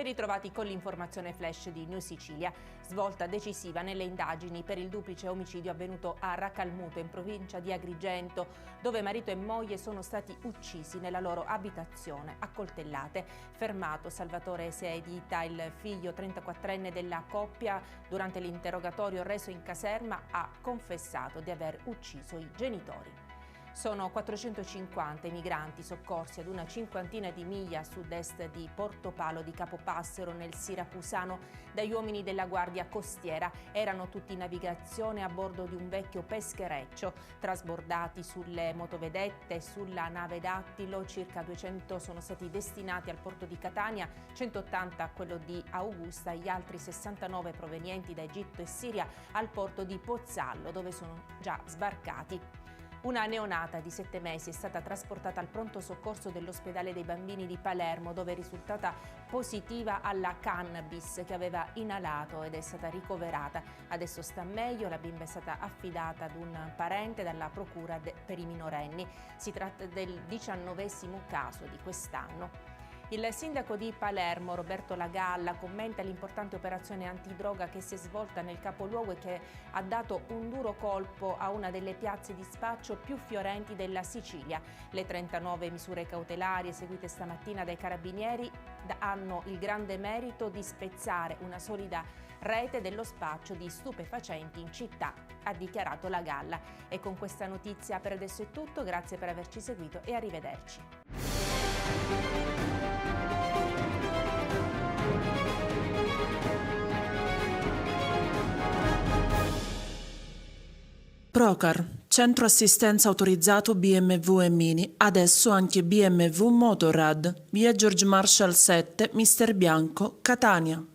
ritrovati con l'informazione flash di News Sicilia, svolta decisiva nelle indagini per il duplice omicidio avvenuto a Racalmuto, in provincia di Agrigento, dove marito e moglie sono stati uccisi nella loro abitazione a coltellate. Fermato Salvatore Seedita, il figlio 34enne della coppia, durante l'interrogatorio reso in caserma ha confessato di aver ucciso i genitori. Sono 450 i migranti soccorsi ad una cinquantina di miglia a sud-est di Portopalo di Capopassero, nel Siracusano, dagli uomini della Guardia Costiera. Erano tutti in navigazione a bordo di un vecchio peschereccio. Trasbordati sulle motovedette e sulla nave Dattilo, circa 200 sono stati destinati al porto di Catania, 180 a quello di Augusta e gli altri 69 provenienti da Egitto e Siria al porto di Pozzallo, dove sono già sbarcati. Una neonata di 7 mesi è stata trasportata al pronto soccorso dell'ospedale dei bambini di Palermo, dove è risultata positiva alla cannabis che aveva inalato ed è stata ricoverata. Adesso sta meglio, la bimba è stata affidata ad un parente dalla procura per i minorenni. Si tratta del 19° caso di quest'anno. Il sindaco di Palermo, Roberto Lagalla, commenta l'importante operazione antidroga che si è svolta nel capoluogo e che ha dato un duro colpo a una delle piazze di spaccio più fiorenti della Sicilia. Le 39 misure cautelari eseguite stamattina dai carabinieri hanno il grande merito di spezzare una solida rete dello spaccio di stupefacenti in città, ha dichiarato Lagalla. E con questa notizia per adesso è tutto, grazie per averci seguito e arrivederci. Procar, centro assistenza autorizzato BMW e Mini, adesso anche BMW Motorrad, via George Marshall 7, Mister Bianco, Catania.